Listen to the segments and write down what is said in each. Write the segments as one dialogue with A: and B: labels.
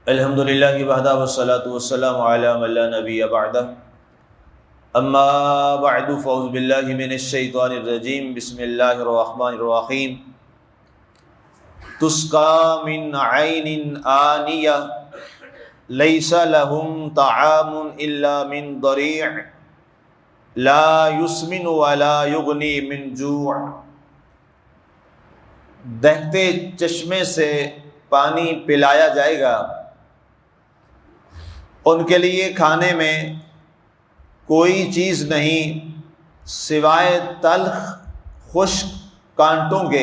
A: الحمد للہ وحدہ والصلاة والسلام علی من لا نبی بعدہ اما بعد فاعوذ باللہ من الشیطان الرجیم بسم اللہ الرحمن الرحیم تسقى من عین آنیہ لیس لهم طعام الا من ضریع لا یسمن ولا یغنی من جوع۔ دہتے چشمے سے پانی پلایا جائے گا، ان کے لیے کھانے میں کوئی چیز نہیں سوائے تلخ خشک کانٹوں کے،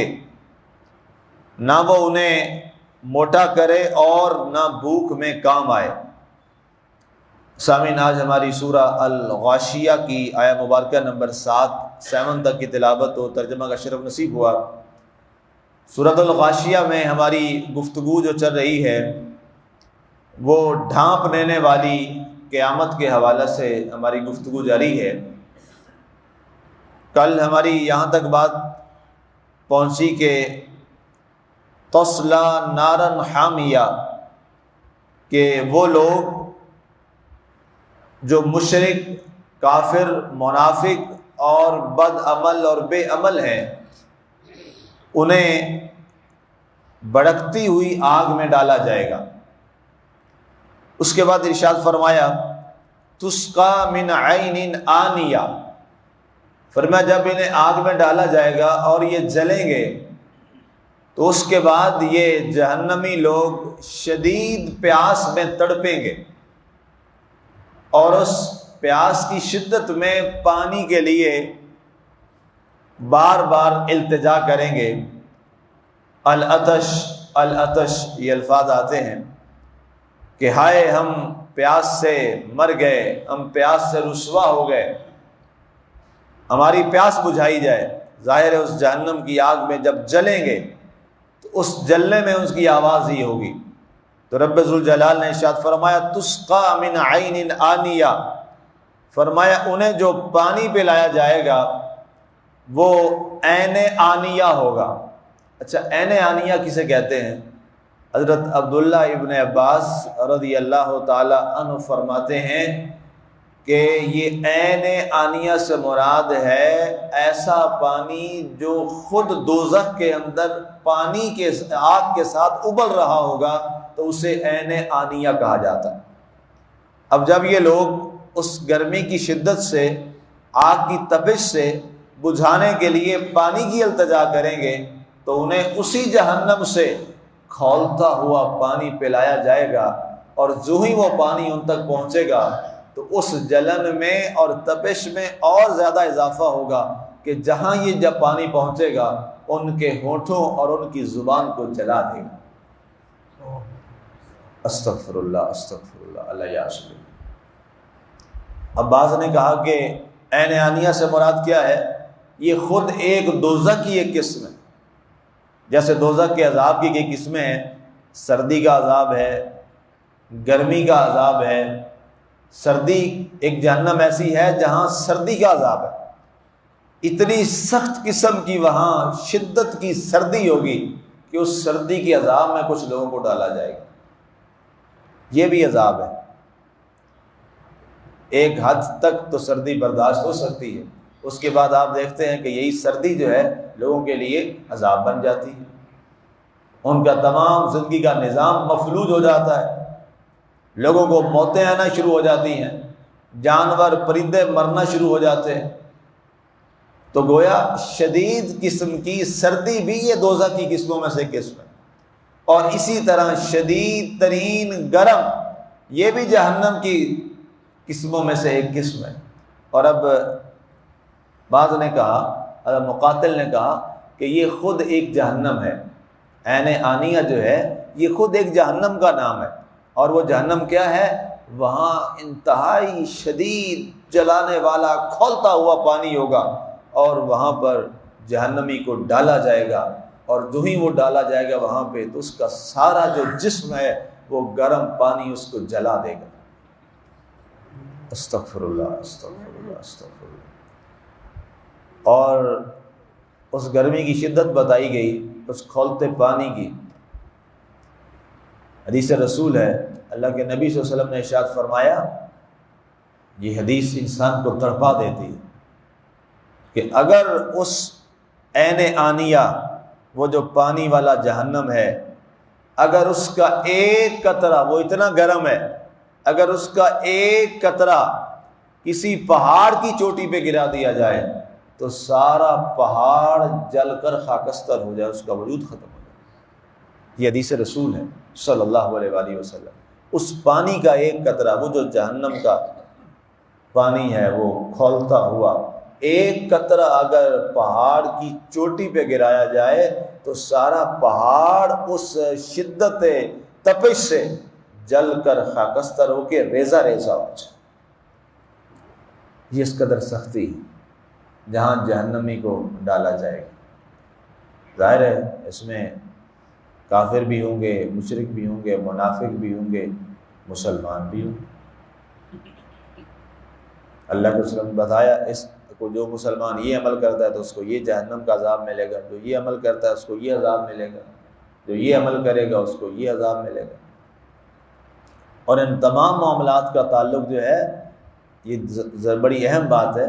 A: نہ وہ انہیں موٹا کرے اور نہ بھوک میں کام آئے۔ سامعین، آج ہماری سورہ الغاشیہ کی آیہ مبارکہ نمبر 7 تک کی تلاوت و ترجمہ کا شرف نصیب ہوا۔ سورۃ الغاشیہ میں ہماری گفتگو جو چل رہی ہے وہ ڈھانپ لینے والی قیامت کے حوالے سے ہماری گفتگو جاری ہے۔ کل ہماری یہاں تک بات پہنچی کہ تصلی نارا حامیہ، کہ وہ لوگ جو مشرک، کافر، منافق اور بد عمل اور بے عمل ہیں، انہیں بھڑکتی ہوئی آگ میں ڈالا جائے گا۔ اس کے بعد ارشاد فرمایا تسقى من عین آنیہ، فرمایا جب انہیں آگ میں ڈالا جائے گا اور یہ جلیں گے تو اس کے بعد یہ جہنمی لوگ شدید پیاس میں تڑپیں گے اور اس پیاس کی شدت میں پانی کے لیے بار بار التجا کریں گے۔ العطش العطش یہ الفاظ آتے ہیں کہ ہائے ہم پیاس سے مر گئے، ہم پیاس سے رسوا ہو گئے، ہماری پیاس بجھائی جائے۔ ظاہر ہے اس جہنم کی آگ میں جب جلیں گے تو اس جلنے میں اس کی آواز ہی ہوگی۔ تو رب ذوالجلال نے ارشاد فرمایا تسقى من عین آنیہ، فرمایا انہیں جو پانی پلایا جائے گا وہ عین آنیہ ہوگا۔ اچھا، عین آنیہ کسے کہتے ہیں؟ حضرت عبداللہ ابن عباس رضی اللہ تعالی عنہ فرماتے ہیں کہ یہ عین آنیہ سے مراد ہے ایسا پانی جو خود دوزخ کے اندر پانی کے آگ کے ساتھ ابل رہا ہوگا تو اسے عین آنیہ کہا جاتا ہے۔ اب جب یہ لوگ اس گرمی کی شدت سے، آگ کی تپش سے بجھانے کے لیے پانی کی التجا کریں گے تو انہیں اسی جہنم سے کھولتا ہوا پانی پلایا جائے گا، اور جو ہی وہ پانی ان تک پہنچے گا تو اس جلن میں اور تپش میں اور زیادہ اضافہ ہوگا کہ جہاں یہ جب پانی پہنچے گا ان کے ہونٹوں اور ان کی زبان کو جلا دے گا۔ استغفر اللہ استغفر اللہ اللہ یاسر۔ اب بعض نے کہا کہ عین آنیہ سے مراد کیا ہے؟ یہ خود ایک دوزخ کی ایک قسم ہے۔ جیسے دوزخ کے عذاب کی کئی قسمیں ہیں، سردی کا عذاب ہے، گرمی کا عذاب ہے۔ سردی، ایک جہنم ایسی ہے جہاں سردی کا عذاب ہے، اتنی سخت قسم کی وہاں شدت کی سردی ہوگی کہ اس سردی کے عذاب میں کچھ لوگوں کو ڈالا جائے گا۔ یہ بھی عذاب ہے۔ ایک حد تک تو سردی برداشت ہو سکتی ہے، اس کے بعد آپ دیکھتے ہیں کہ یہی سردی جو ہے لوگوں کے لیے عذاب بن جاتی ہے، ان کا تمام زندگی کا نظام مفلوج ہو جاتا ہے، لوگوں کو موتیں آنا شروع ہو جاتی ہیں، جانور پرندے مرنا شروع ہو جاتے ہیں۔ تو گویا شدید قسم کی سردی بھی یہ دوزخ کی قسموں میں سے قسم ہے، اور اسی طرح شدید ترین گرم یہ بھی جہنم کی قسموں میں سے ایک قسم ہے۔ اور اب بعض نے کہا، مقاتل نے کہا کہ یہ خود ایک جہنم ہے، عین آنیہ جو ہے یہ خود ایک جہنم کا نام ہے، اور وہ جہنم کیا ہے؟ وہاں انتہائی شدید جلانے والا کھولتا ہوا پانی ہوگا، اور وہاں پر جہنمی کو ڈالا جائے گا، اور جو ہی وہ ڈالا جائے گا وہاں پہ تو اس کا سارا جو جسم ہے وہ گرم پانی اس کو جلا دے گا۔ استغفر اللہ استغفر اللہ استغفر اللہ۔ اور اس گرمی کی شدت بتائی گئی، اس کھولتے پانی کی، حدیث رسول ہے، اللہ کے نبی صلی اللہ علیہ وسلم نے ارشاد فرمایا، یہ حدیث انسان کو تڑپا دیتی ہے کہ اگر اس عین آنیہ، وہ جو پانی والا جہنم ہے، اگر اس کا ایک قطرہ، وہ اتنا گرم ہے، اگر اس کا ایک قطرہ کسی پہاڑ کی چوٹی پہ گرا دیا جائے تو سارا پہاڑ جل کر خاکستر ہو جائے، اس کا وجود ختم ہو جائے۔ یہ حدیث رسول ہے صلی اللہ علیہ وآلہ وسلم۔ اس پانی کا ایک قطرہ، وہ جو جہنم کا پانی ہے وہ کھولتا ہوا، ایک قطرہ اگر پہاڑ کی چوٹی پہ گرایا جائے تو سارا پہاڑ اس شدت تپش سے جل کر خاکستر ہو کے ریزہ ریزہ ہو جائے۔ یہ اس قدر سختی جہاں جہنمی کو ڈالا جائے گا۔ ظاہر ہے اس میں کافر بھی ہوں گے، مشرک بھی ہوں گے، منافق بھی ہوں گے، مسلمان بھی ہوں گے۔ اللہ کے رسول نے بتایا اس کو، جو مسلمان یہ عمل کرتا ہے تو اس کو یہ جہنم کا عذاب ملے گا، جو یہ عمل کرتا ہے اس کو یہ عذاب ملے گا، جو یہ عمل کرے گا اس کو یہ عذاب ملے گا۔ اور ان تمام معاملات کا تعلق جو ہے، یہ بڑی اہم بات ہے۔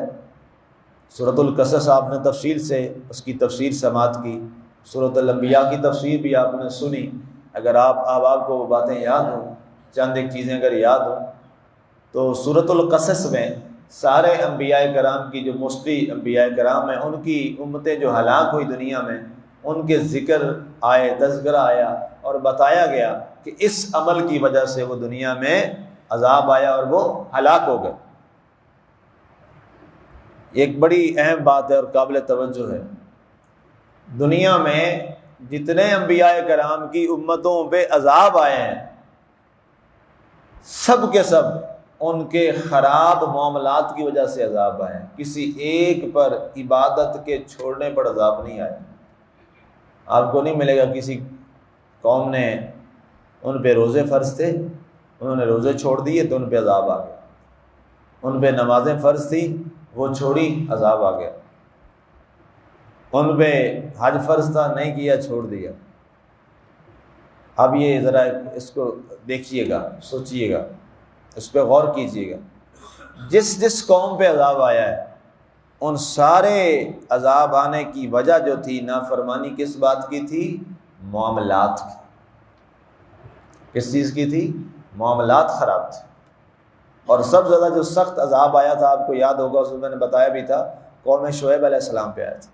A: سورۃ القصص آپ نے تفصیل سے اس کی تفسیر سماعت کی، سورۃ الانبیاء کی تفسیر بھی آپ نے سنی۔ اگر آپ کو وہ باتیں یاد ہوں، چند ایک چیزیں اگر یاد ہوں، تو سورۃ القصص میں سارے انبیاء کرام کی، جو موسٹلی انبیاء کرام ہیں، ان کی امتیں جو ہلاک ہوئی دنیا میں، ان کے ذکر آئے، تذکرہ آیا اور بتایا گیا کہ اس عمل کی وجہ سے وہ دنیا میں عذاب آیا اور وہ ہلاک ہو گئے۔ ایک بڑی اہم بات ہے اور قابل توجہ ہے، دنیا میں جتنے انبیاء کرام کی امتوں پہ عذاب آئے ہیں، سب کے سب ان کے خراب معاملات کی وجہ سے عذاب آئے ہیں۔ کسی ایک پر عبادت کے چھوڑنے پر عذاب نہیں آئے۔ آپ کو نہیں ملے گا کسی قوم نے، ان پہ روزے فرض تھے، انہوں نے روزے چھوڑ دیے تو ان پہ عذاب آ گیا، ان پہ نمازیں فرض تھیں وہ چھوڑی، عذاب آ گیا، ان پہ حج فرض تھا نہیں کیا، چھوڑ دیا۔ اب یہ ذرا اس کو دیکھیے گا، سوچیے گا، اس پہ غور کیجیے گا۔ جس جس قوم پہ عذاب آیا ہے، ان سارے عذاب آنے کی وجہ جو تھی، نافرمانی کس بات کی تھی؟ معاملات کی۔ کس چیز کی تھی؟ معاملات خراب تھے۔ اور سب سے زیادہ جو سخت عذاب آیا تھا، آپ کو یاد ہوگا، اس میں میں نے بتایا بھی تھا، قوم شعیب علیہ السلام پہ آیا تھا۔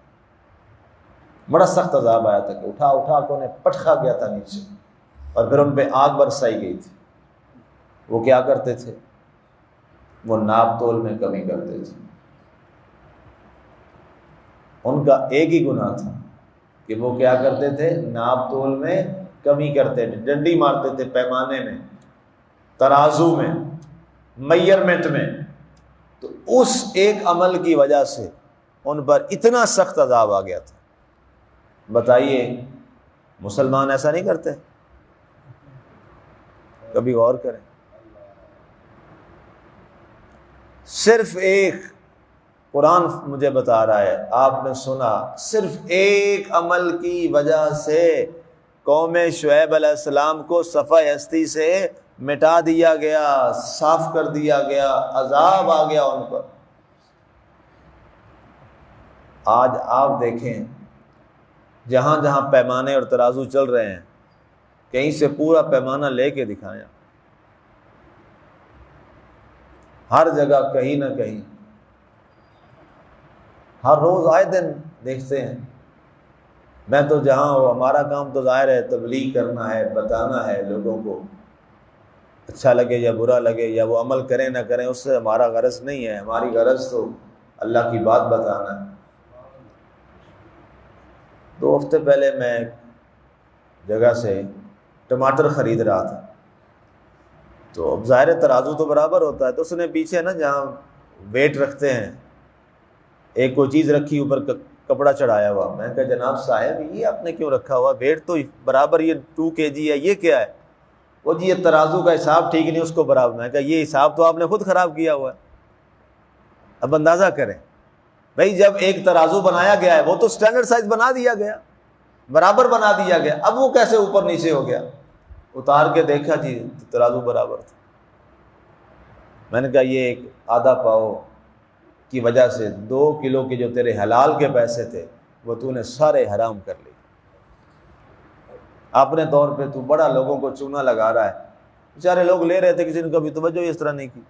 A: بڑا سخت عذاب آیا تھا کہ اٹھا اٹھا کے انہیں پٹخا گیا تھا نیچے، اور پھر ان پہ آگ برسائی گئی تھی۔ وہ کیا کرتے تھے؟ وہ ناپ تول میں کمی کرتے تھے۔ ان کا ایک ہی گناہ تھا کہ وہ کیا کرتے تھے؟ ناپ تول میں کمی کرتے تھے، ڈنڈی مارتے تھے پیمانے میں، ترازو میں، میئرمنٹ میں۔ تو اس ایک عمل کی وجہ سے ان پر اتنا سخت عذاب آ گیا تھا۔ بتائیے مسلمان ایسا نہیں کرتے؟ کبھی غور کریں۔ صرف ایک قرآن مجھے بتا رہا ہے، آپ نے سنا، صرف ایک عمل کی وجہ سے قوم شعیب علیہ السلام کو صفحہ ہستی سے مٹا دیا گیا، صاف کر دیا گیا، عذاب آ گیا ان پر۔ آج آپ دیکھیں، جہاں جہاں پیمانے اور ترازو چل رہے ہیں، کہیں سے پورا پیمانہ لے کے دکھائیں، ہر جگہ کہیں نہ کہیں، ہر روز آئے دن دیکھتے ہیں۔ میں تو جہاں ہو، ہمارا کام تو ظاہر ہے تبلیغ کرنا ہے، بتانا ہے لوگوں کو، اچھا لگے یا برا لگے، یا وہ عمل کریں نہ کریں، اس سے ہمارا غرض نہیں ہے۔ ہماری غرض تو اللہ کی بات بتانا ہے۔ 2 ہفتے پہلے میں ایک جگہ سے ٹماٹر خرید رہا تھا، تو اب ظاہر ترازو تو برابر ہوتا ہے، تو اس نے پیچھے نا جہاں ویٹ رکھتے ہیں، ایک کوئی چیز رکھی، اوپر کپڑا چڑھایا ہوا۔ میں نے کہا جناب صاحب یہ آپ نے کیوں رکھا ہوا؟ ویٹ تو برابر، یہ 2 kg ہے، یہ کیا ہے؟ وہ جی یہ ترازو کا حساب ٹھیک نہیں، اس کو برابر۔ میں نے کہا یہ حساب تو آپ نے خود خراب کیا ہوا ہے۔ اب اندازہ کریں بھائی، جب ایک ترازو بنایا گیا ہے، وہ تو سٹینڈرڈ سائز بنا دیا گیا، برابر بنا دیا گیا، اب وہ کیسے اوپر نیچے ہو گیا؟ اتار کے دیکھا جی ترازو برابر تھا۔ میں نے کہا یہ ایک آدھا پاؤ کی وجہ سے 2 کلو کے جو تیرے حلال کے پیسے تھے وہ تو نے سارے حرام کر لیے۔ اپنے طور پہ تو بڑا لوگوں کو چونا لگا رہا ہے، بیچارے لوگ لے رہے تھے، کسی نے کبھی توجہ اس طرح نہیں کی،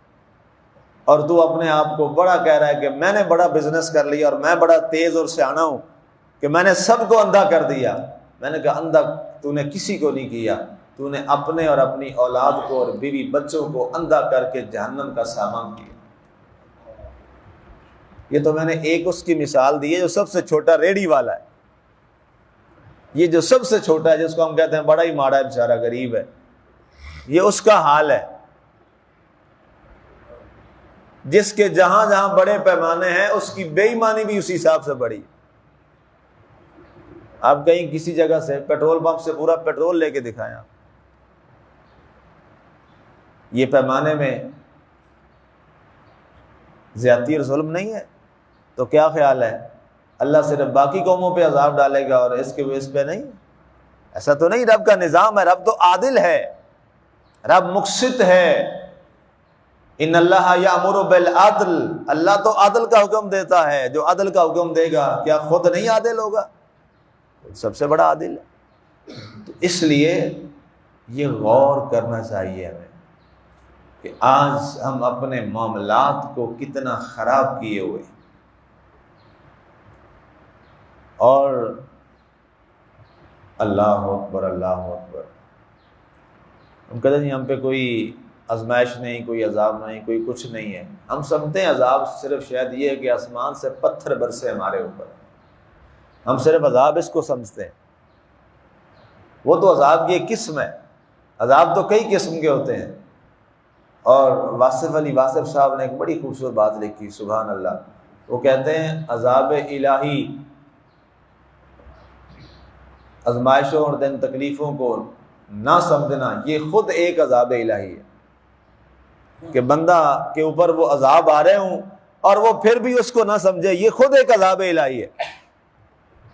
A: اور تو اپنے آپ کو بڑا کہہ رہا ہے کہ میں نے بڑا بزنس کر لیا اور میں بڑا تیز اور سیانا ہوں کہ میں نے سب کو اندھا کر دیا۔ میں نے کہا اندھا تو نے کسی کو نہیں کیا، تو نے اپنے اور اپنی اولاد کو اور بیوی بچوں کو اندھا کر کے جہنم کا سامان کیا۔ یہ تو میں نے ایک اس کی مثال دی ہے جو سب سے چھوٹا ریڑھی والا ہے، یہ جو سب سے چھوٹا ہے جس کو ہم کہتے ہیں بڑا ہی ماڑا ہے، بیچارہ غریب ہے، یہ اس کا حال ہے۔ جس کے جہاں جہاں بڑے پیمانے ہیں اس کی بے ایمانی بھی اسی حساب سے بڑی ہے۔ آپ کہیں کسی جگہ سے پیٹرول پمپ سے پورا پیٹرول لے کے دکھائیں آپ، یہ پیمانے میں زیادتی اور ظلم نہیں ہے؟ تو کیا خیال ہے اللہ صرف باقی قوموں پہ عذاب ڈالے گا اور اس پہ نہیں؟ ایسا تو نہیں، رب کا نظام ہے، رب تو عادل ہے، رب مقسط ہے۔ ان اللہ یامر بالعدل، اللہ تو عدل کا حکم دیتا ہے، جو عدل کا حکم دے گا کیا خود نہیں عادل ہوگا؟ سب سے بڑا عادل ہے۔ تو اس لیے یہ غور کرنا چاہیے ہمیں کہ آج ہم اپنے معاملات کو کتنا خراب کیے ہوئے، اور اللہ اکبر اللہ اکبر، ہم کہتے ہیں ہم پہ کوئی آزمائش نہیں، کوئی عذاب نہیں، کوئی کچھ نہیں ہے۔ ہم سمجھتے ہیں عذاب صرف شاید یہ ہے کہ آسمان سے پتھر برسے ہمارے اوپر، ہم صرف عذاب اس کو سمجھتے ہیں۔ وہ تو عذاب کی ایک قسم ہے، عذاب تو کئی قسم کے ہوتے ہیں۔ اور واصف علی واصف صاحب نے ایک بڑی خوبصورت بات لکھی، سبحان اللہ، وہ کہتے ہیں عذاب الہی، آزمائشوں اور دن تکلیفوں کو نہ سمجھنا یہ خود ایک عذاب الہی ہے، کہ بندہ کے اوپر وہ عذاب آ رہے ہوں اور وہ پھر بھی اس کو نہ سمجھے، یہ خود ایک عذاب الہی ہے۔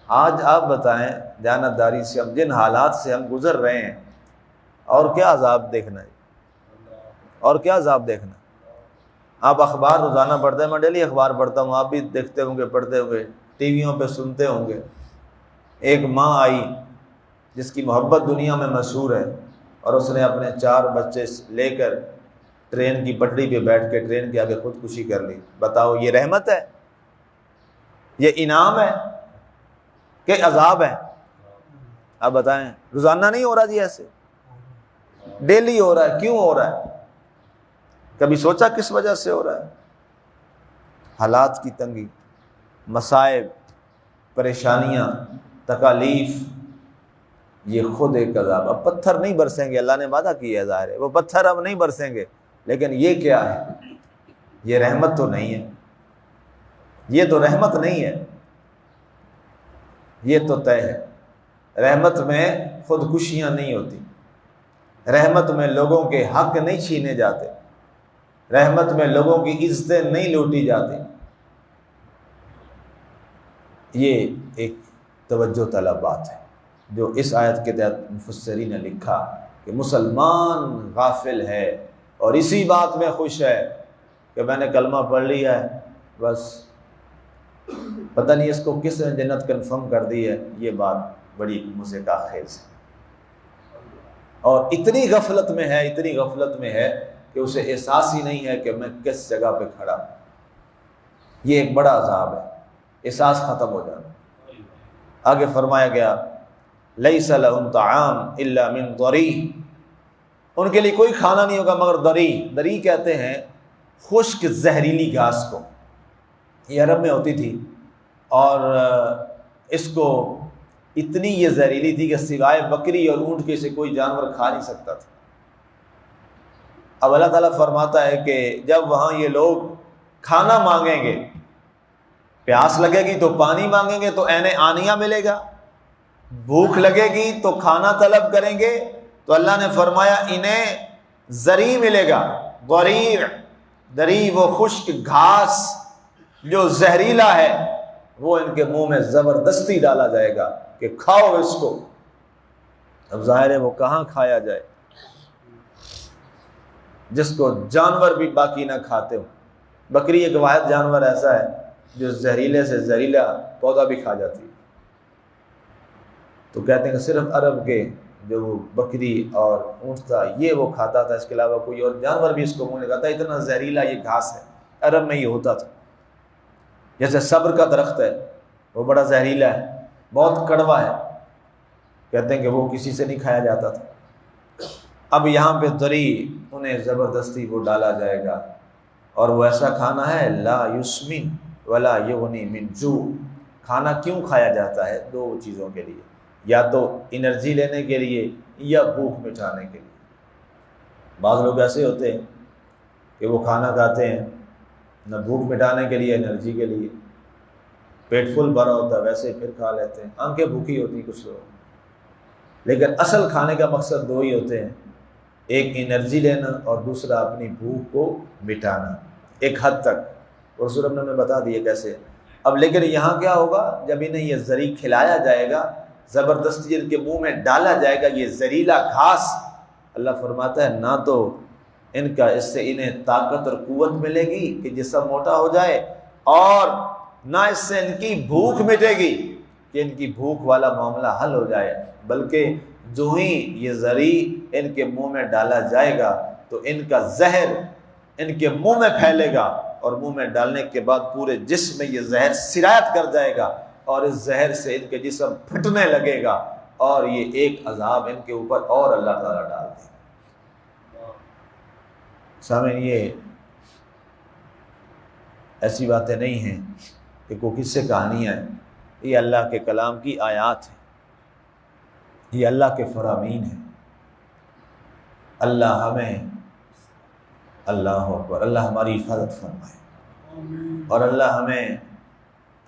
A: آج آپ بتائیں دیانتداری سے ہم جن حالات سے ہم گزر رہے ہیں، اور کیا عذاب دیکھنا ہے، اور کیا عذاب دیکھنا۔ آپ اخبار روزانہ پڑھتے ہیں، میں ڈیلی اخبار پڑھتا ہوں، آپ بھی دیکھتے ہوں گے، پڑھتے ہوں گے، ٹی ویوں پہ سنتے ہوں گے۔ ایک ماں آئی جس کی محبت دنیا میں مشہور ہے، اور اس نے اپنے 4 بچے لے کر ٹرین کی پٹری پہ بیٹھ کے ٹرین کے آگے خودکشی کر لی۔ بتاؤ یہ رحمت ہے؟ یہ انعام ہے کہ عذاب ہے؟ آپ بتائیں، روزانہ نہیں ہو رہا جی، ایسے ڈیلی ہو رہا ہے۔ کیوں ہو رہا ہے؟ کبھی سوچا کس وجہ سے ہو رہا ہے؟ حالات کی تنگی، مصائب، پریشانیاں، تکالیف، یہ خود ایک عذاب۔ اب پتھر نہیں برسیں گے، اللہ نے وعدہ کیا ہے، ظاہر ہے وہ پتھر اب نہیں برسیں گے، لیکن یہ کیا ہے؟ یہ رحمت تو نہیں ہے، یہ تو رحمت نہیں ہے، یہ تو طے ہے۔ رحمت میں خودکشیاں نہیں ہوتی، رحمت میں لوگوں کے حق نہیں چھینے جاتے، رحمت میں لوگوں کی عزتیں نہیں لوٹی جاتی۔ یہ ایک توجہ طلب بات ہے جو اس آیت کے تحت مفسرین نے لکھا کہ مسلمان غافل ہے اور اسی بات میں خوش ہے کہ میں نے کلمہ پڑھ لیا ہے، بس پتہ نہیں اس کو کس نے جنت کنفرم کر دی ہے۔ یہ بات بڑی مزے کا خیز ہے، اور اتنی غفلت میں ہے، اتنی غفلت میں ہے کہ اسے احساس ہی نہیں ہے کہ میں کس جگہ پہ کھڑا ہوں۔ یہ ایک بڑا عذاب ہے، احساس ختم ہو جانا۔ آگے فرمایا گیا لیس لہم طعام الا من ضریع، ان کے لیے کوئی کھانا نہیں ہوگا مگر ضریع۔ ضریع کہتے ہیں خشک زہریلی گھاس کو، یہ عرب میں ہوتی تھی، اور اس کو اتنی یہ زہریلی تھی کہ سوائے بکری اور اونٹ کے سے کوئی جانور کھا نہیں سکتا تھا۔ اب اللہ تعالیٰ فرماتا ہے کہ جب وہاں یہ لوگ کھانا مانگیں گے، پیاس لگے گی تو پانی مانگیں گے تو عین آنیہ ملے گا، بھوک لگے گی تو کھانا طلب کریں گے تو اللہ نے فرمایا انہیں ضریع ملے گا۔ ضریع، ضریع وہ خشک گھاس جو زہریلا ہے، وہ ان کے منہ میں زبردستی ڈالا جائے گا کہ کھاؤ اس کو۔ اب ظاہر ہے وہ کہاں کھایا جائے، جس کو جانور بھی باقی نہ کھاتے ہو۔ بکری ایک واحد جانور ایسا ہے جو زہریلے سے زہریلا پودا بھی کھا جاتی ہے۔ تو کہتے ہیں کہ صرف عرب کے جو وہ بکری اور اونٹ تھا یہ وہ کھاتا تھا، اس کے علاوہ کوئی اور جانور بھی اس کو منہ لگاتا ہے، اتنا زہریلا یہ گھاس ہے، عرب میں یہ ہوتا تھا۔ جیسے صبر کا درخت ہے، وہ بڑا زہریلا ہے، بہت کڑوا ہے، کہتے ہیں کہ وہ کسی سے نہیں کھایا جاتا تھا۔ اب یہاں پہ دری انہیں زبردستی وہ ڈالا جائے گا، اور وہ ایسا کھانا ہے لا یسمن ولا یغنی من جوع۔ کھانا کیوں کھایا جاتا ہے؟ دو چیزوں کے لیے، یا تو انرجی لینے کے لیے یا بھوک مٹانے کے لیے۔ بعض لوگ ایسے ہوتے ہیں کہ وہ کھانا کھاتے ہیں نہ بھوک مٹانے کے لیے انرجی کے لیے، پیٹ فل بھرا ہوتا ہے ویسے پھر کھا لیتے ہیں، آنکھیں بھوکی ہوتی ہیں کچھ لوگ، لیکن اصل کھانے کا مقصد دو ہی ہوتے ہیں، ایک انرجی لینا اور دوسرا اپنی بھوک کو مٹانا، ایک حد تک رسول اللہ نے بتا دیا کیسے۔ اب لیکن یہاں کیا ہوگا جب انہیں یہ زری کھلایا جائے گا، زبردستی ان کے منہ میں ڈالا جائے گا یہ زہریلا گھاس، اللہ فرماتا ہے نہ تو ان کا اس سے انہیں طاقت اور قوت ملے گی کہ جسم موٹا ہو جائے، اور نہ اس سے ان کی بھوک مٹے گی کہ ان کی بھوک والا معاملہ حل ہو جائے، بلکہ جو ہی یہ زری ان کے منہ میں ڈالا جائے گا تو ان کا زہر ان کے منہ میں پھیلے گا، اور منہ میں ڈالنے کے بعد پورے جسم میں یہ زہر سرایت کر جائے گا، اور اس زہر سے ان کے جسم پھٹنے لگے گا، اور یہ ایک عذاب ان کے اوپر اور اللہ تعالیٰ ڈال دے گا۔ سامعین، یہ ایسی باتیں نہیں ہیں کہ کوئی کس سے کہانیاں ہیں، یہ اللہ کے کلام کی آیات ہیں، یہ اللہ کے فرامین ہیں۔ اللہ ہمیں، اللہ اکبر، اللہ ہماری حفاظت فرمائے، اور اللہ ہمیں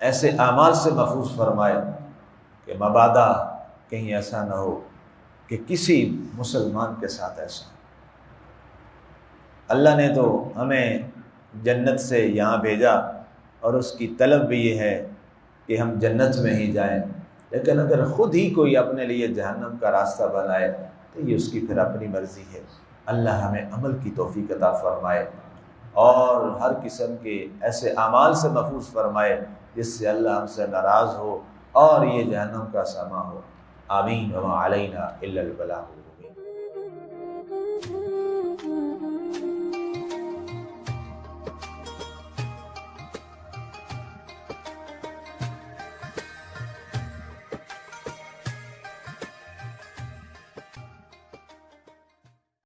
A: ایسے اعمال سے محفوظ فرمائے کہ مبادا کہیں ایسا نہ ہو کہ کسی مسلمان کے ساتھ ایسا ہو۔ اللہ نے تو ہمیں جنت سے یہاں بھیجا، اور اس کی طلب بھی یہ ہے کہ ہم جنت میں ہی جائیں، لیکن اگر خود ہی کوئی اپنے لیے جہنم کا راستہ بنائے تو یہ اس کی پھر اپنی مرضی ہے۔ اللہ ہمیں عمل کی توفیق عطا فرمائے، اور ہر قسم کے ایسے اعمال سے محفوظ فرمائے جس سے اللہ ہم سے ناراض ہو اور یہ جہنم کا ساما ہو۔ آمین۔ وما علینا الا البلاغ۔